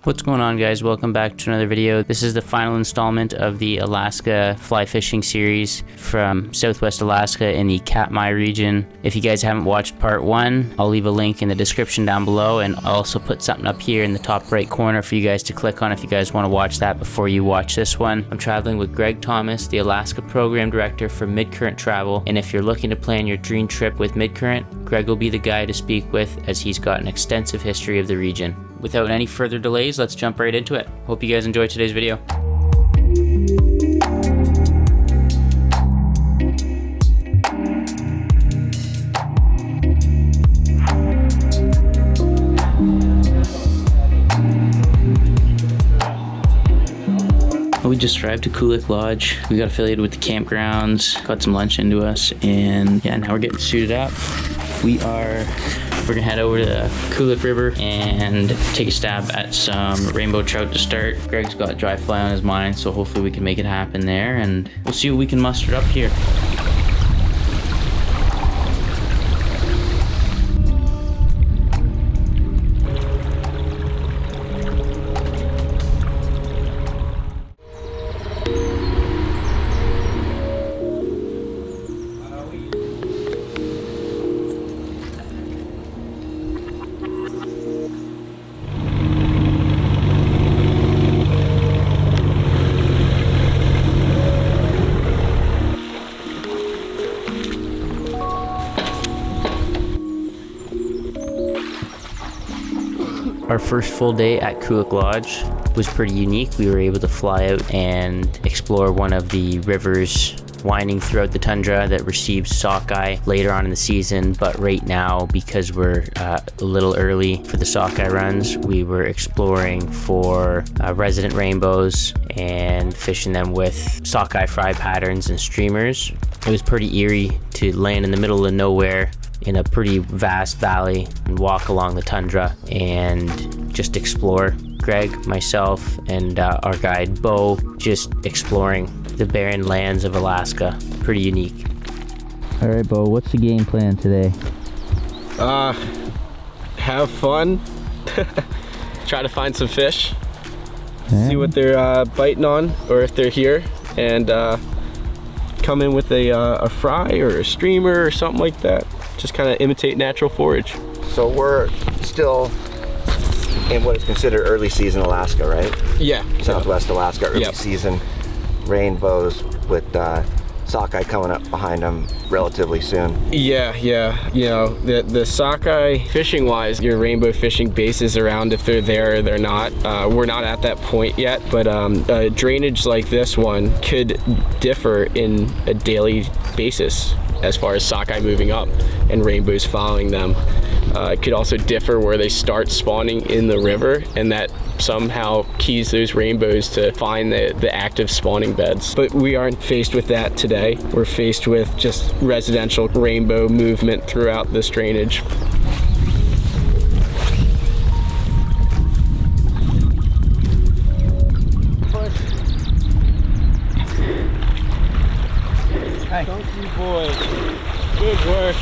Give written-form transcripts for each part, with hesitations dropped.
What's going on, guys? Welcome back to another video. This is the final installment of the Alaska fly fishing series from Southwest Alaska in the Katmai region. If you guys haven't watched part 1, I'll leave a link in the description down below, and I'll also put something up here in the top right corner for you guys to click on if you guys want to watch that before you watch this one. I'm traveling with Greg Thomas, the Alaska Program Director for Midcurrent Travel, and if you're looking to plan your dream trip with Midcurrent, Greg will be the guy to speak with as he's got an extensive history of the region. Without any further delays, let's jump right into it. Hope you guys enjoyed today's video. We just arrived to Kulik Lodge. We got affiliated with the campgrounds, got some lunch into us, and yeah, now we're getting suited up. We're gonna head over to the Kulik River and take a stab at some rainbow trout to start. Greg's got dry fly on his mind, so hopefully we can make it happen there, and we'll see what we can muster up here. Our first full day at Kulik Lodge was pretty unique. We were able to fly out and explore one of the rivers winding throughout the tundra that receives sockeye later on in the season, but right now, because we're a little early for the sockeye runs, we were exploring for resident rainbows and fishing them with sockeye fry patterns and streamers. It was pretty eerie to land in the middle of nowhere in a pretty vast valley and walk along the tundra and just explore. Greg, myself, and our guide Bo just exploring the barren lands of Alaska. Pretty unique. All right, Bo, what's the game plan today? Have fun. Try to find some fish. See what they're biting on, or if they're here, and come in with a fry or a streamer or something like that. Just kind of imitate natural forage. So we're still in what is considered early season Alaska, right? Yeah. Southwest Alaska, early season rainbows with sockeye coming up behind them relatively soon. Yeah. You know, the sockeye fishing wise, your rainbow fishing bases around if they're there or they're not. We're not at that point yet, but drainage like this one could differ in a daily basis as far as sockeye moving up and rainbows following them. It could also differ where they start spawning in the river, and that somehow keys those rainbows to find the active spawning beds. But we aren't faced with that today. We're faced with just residential rainbow movement throughout this drainage. Thank you, boys. Good work.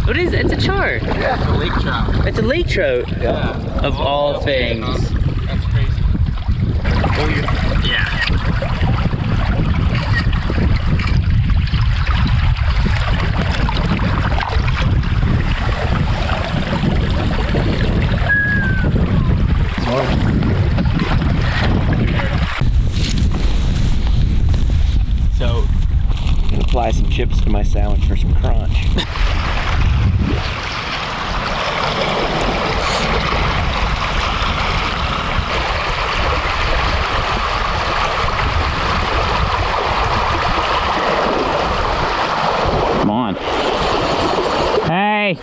What is it? It's a char. Yeah, it's a lake trout. It's a lake trout. Yeah. Of all things. That's crazy. Oh, yeah. So, I'm gonna apply some chips to my sandwich for some crunch. Come on. Hey!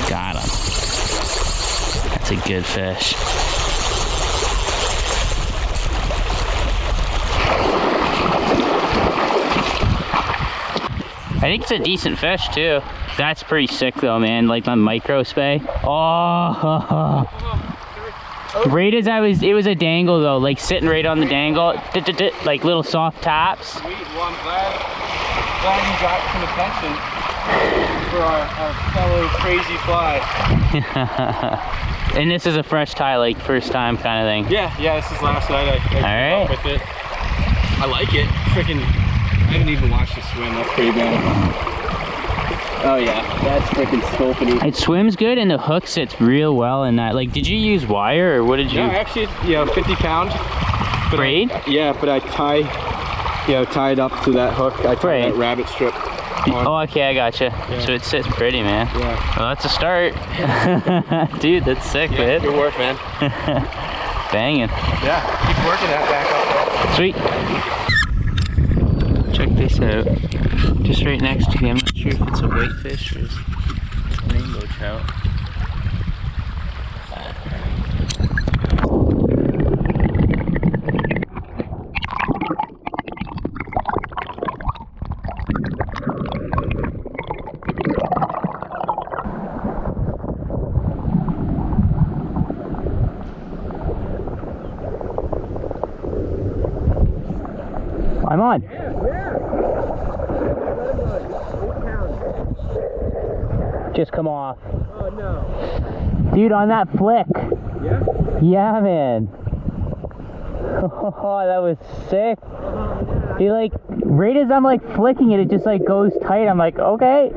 Got him. That's a good fish. I think it's a decent fish too. That's pretty sick though, man. Like my micro spay. Oh, right as it was a dangle though, like sitting right on the dangle, like little soft taps. Sweet. Well, I'm glad you got some attention for our fellow crazy fly. And this is a fresh tie, like first time kind of thing. Yeah, this is last night. I came up with it. I like it. Freaking. I haven't even watched it swim. That's pretty bad. Oh yeah, that's freaking sculpiny. It swims good and the hook sits real well in that. Like, did you use wire or what did you? No, actually, 50 pound. Braid? But I tied up to that hook. I tied that rabbit strip on. Oh, okay, I gotcha. Yeah. So it sits pretty, man. Yeah. Well, that's a start. Dude, that's sick, man. Good work, man. Banging. Yeah, keep working that back up there. Sweet. Check this out. Just right next to me, I'm not sure if it's a whitefish or a rainbow trout. I'm on. Just come off. Oh no. Dude, on that flick. Yeah? Yeah, man. Oh, that was sick. He like, right as I'm like flicking it, it just like goes tight. I'm like, okay.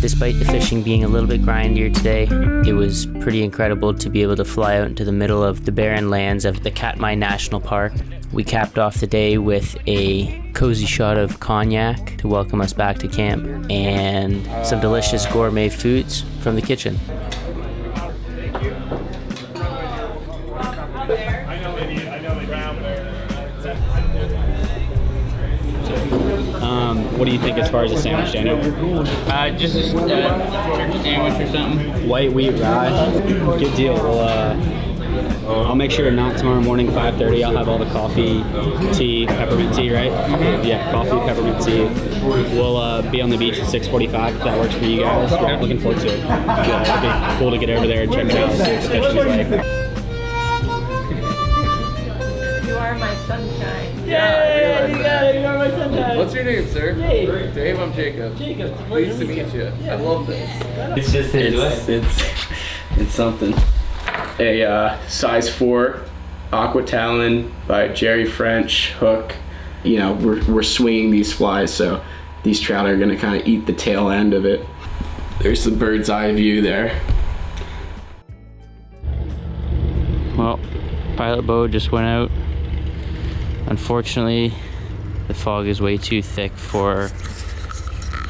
Despite the fishing being a little bit grindier today, it was pretty incredible to be able to fly out into the middle of the barren lands of the Katmai National Park. We capped off the day with a cozy shot of cognac to welcome us back to camp and some delicious gourmet foods from the kitchen. What do you think as far as a sandwich, Daniel? Just a turkey sandwich or something. White wheat rye. Good deal. I'll make sure not tomorrow morning, 5:30. I'll have all the coffee, tea, peppermint tea, right? Yeah, coffee, peppermint tea. We'll be on the beach at 6:45 if that works for you guys. Yeah, looking forward to it. It'll be cool to get over there and check it out, see what the fishing's like. You are my sunshine. Yeah, you are my sunshine. What's your name, sir? Dave. Dave, I'm Jacob. Jacob. Pleased to meet you. I love this. It's just it's something. A size 4 aqua talon by Jerry French hook. You know, we're swinging these flies, so these trout are gonna kind of eat the tail end of it. There's the bird's eye view there. Well, pilot boat just went out. Unfortunately, the fog is way too thick for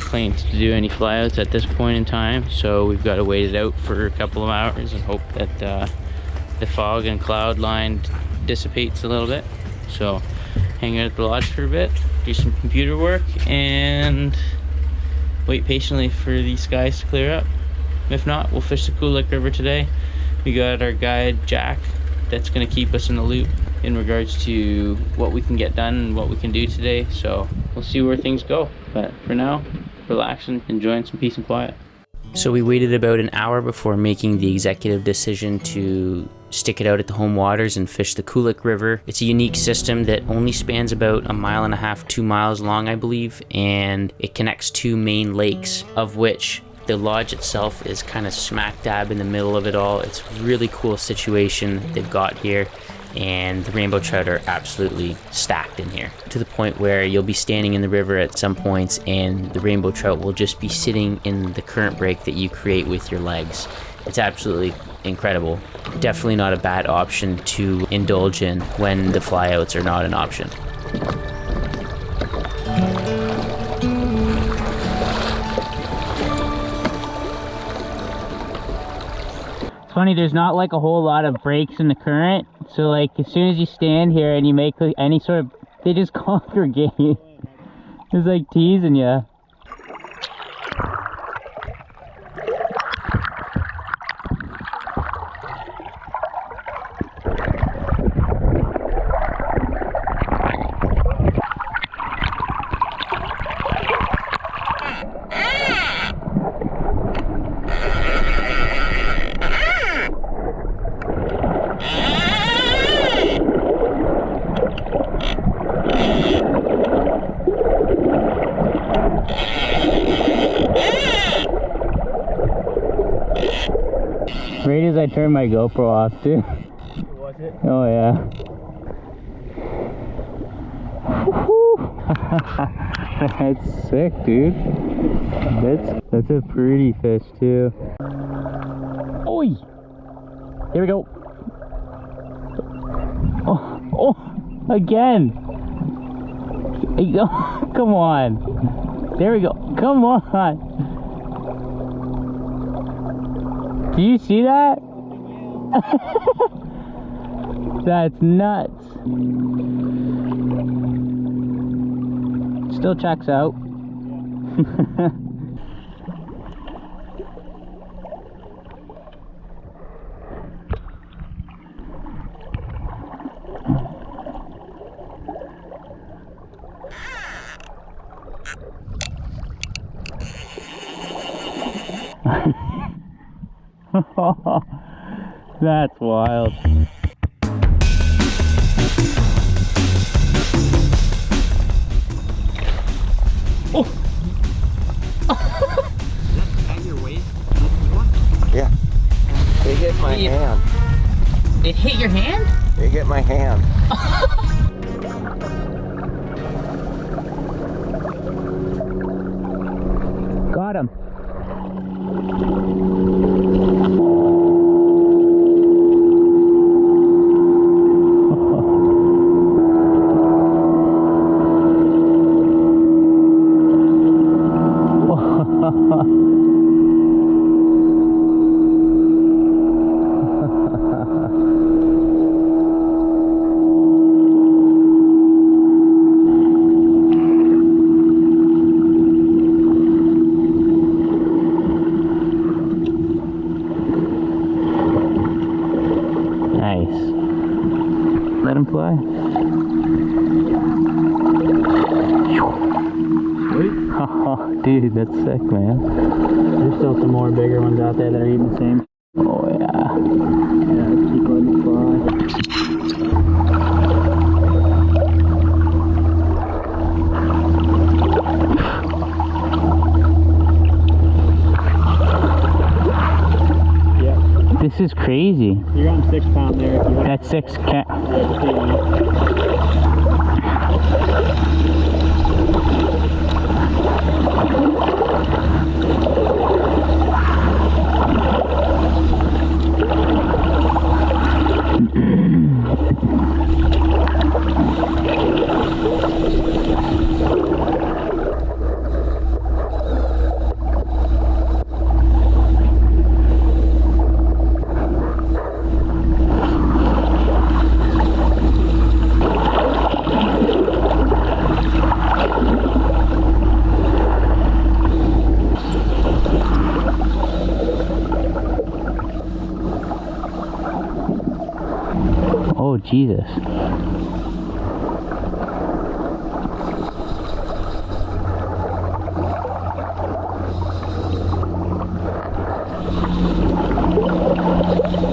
planes to do any flyouts at this point in time, so we've got to wait it out for a couple of hours and hope that the fog and cloud line dissipates a little bit. So hang out at the lodge for a bit, do some computer work, and wait patiently for these skies to clear up. If not, we'll fish the Kulik River today. We got our guide Jack that's going to keep us in the loop in regards to what we can get done and what we can do today, so we'll see where things go. But for now, relaxing, enjoying some peace and quiet. So we waited about an hour before making the executive decision to stick it out at the home waters and fish the Kulik River. It's a unique system that only spans about 1.5 miles, 2 miles long, I believe, and it connects 2 main lakes, of which the lodge itself is kind of smack dab in the middle of it all. It's a really cool situation they've got here, and the rainbow trout are absolutely stacked in here, to the point where you'll be standing in the river at some points and the rainbow trout will just be sitting in the current break that you create with your legs. It's absolutely incredible. Definitely not a bad option to indulge in when the flyouts are not an option. Funny, there's not like a whole lot of breaks in the current, So like as soon as you stand here and you make like, any sort of, they just congregate. It's like teasing you. Right as I turned my GoPro off too. Was it? Oh yeah. That's sick, dude. That's a pretty fish too. Oi! Here we go. Oh, again. Come on. There we go. Come on. Do you see that? That's nuts. Still checks out. That's wild. Oh! At your waist? Yeah. They hit my hand. It hit your hand? They hit my hand. Got him. Nice. Let him fly. Oh, dude, that's sick, man. There's still some more bigger ones out there that are eating the same. Oh, yeah. Yeah, let's keep letting them fly. Yeah. This is crazy. You're on 6 pound there. If you want. That's 6 cat. Oh, Jesus.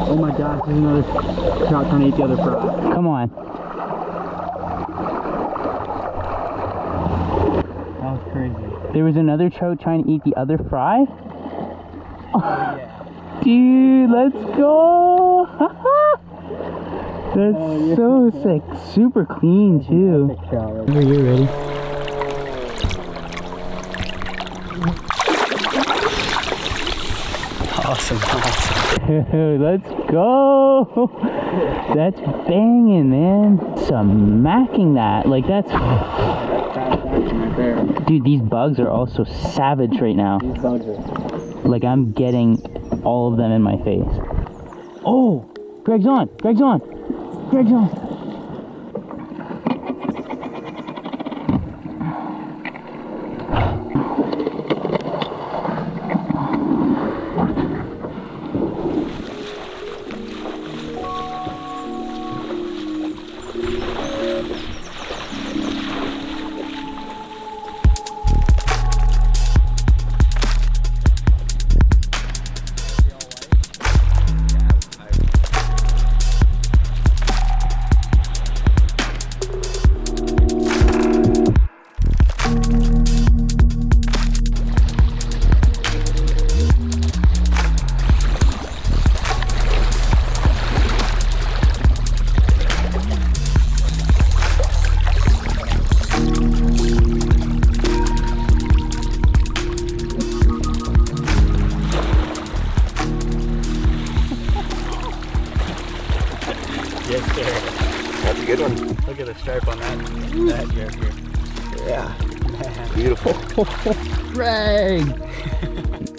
Oh my gosh, there's another trout trying to eat the other fry. Come on. That was crazy. There was another trout trying to eat the other fry? Oh yeah. Dude, let's go! That's Oh, yeah. so sick. Super clean, too. Epic trout right Are you ready? Awesome. Dude, let's go! That's banging, man. Smacking that. Like, that's... Right there. Dude, these bugs are also savage right now. These bugs are. Like, I'm getting all of them in my face. Oh! Greg's on! Greg's on! Schedule. Yes, sir. That's a good one. Look at the stripe on that jerk here. Yeah. Beautiful.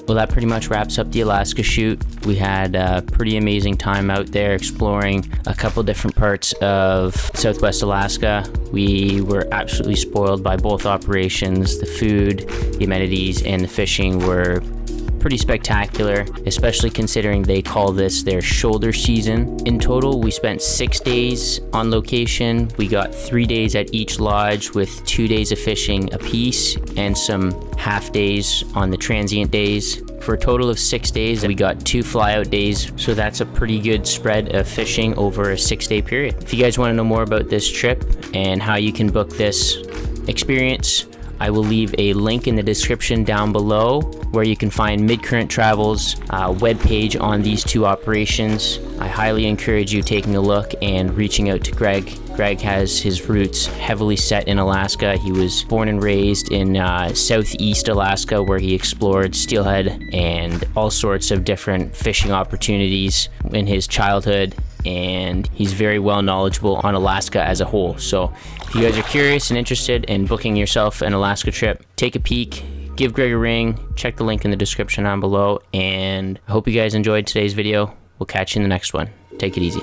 Well, that pretty much wraps up the Alaska shoot. We had a pretty amazing time out there exploring a couple different parts of Southwest Alaska. We were absolutely spoiled by both operations. The food, the amenities, and the fishing were pretty spectacular, especially considering they call this their shoulder season. In total, we spent 6 days on location. We got 3 days at each lodge with 2 days of fishing apiece and some half days on the transient days. For a total of 6 days, we got 2 flyout days, so that's a pretty good spread of fishing over a 6-day period. If you guys want to know more about this trip and how you can book this experience, I will leave a link in the description down below where you can find Midcurrent Travel's webpage on these 2 operations. I highly encourage you taking a look and reaching out to Greg. Greg has his roots heavily set in Alaska. He was born and raised in southeast Alaska, where he explored steelhead and all sorts of different fishing opportunities in his childhood, and he's very well knowledgeable on Alaska as a whole. So if you guys are curious and interested in booking yourself an Alaska trip, take a peek, give Greg a ring, check the link in the description down below, and I hope you guys enjoyed today's video. We'll catch you in the next one. Take it easy.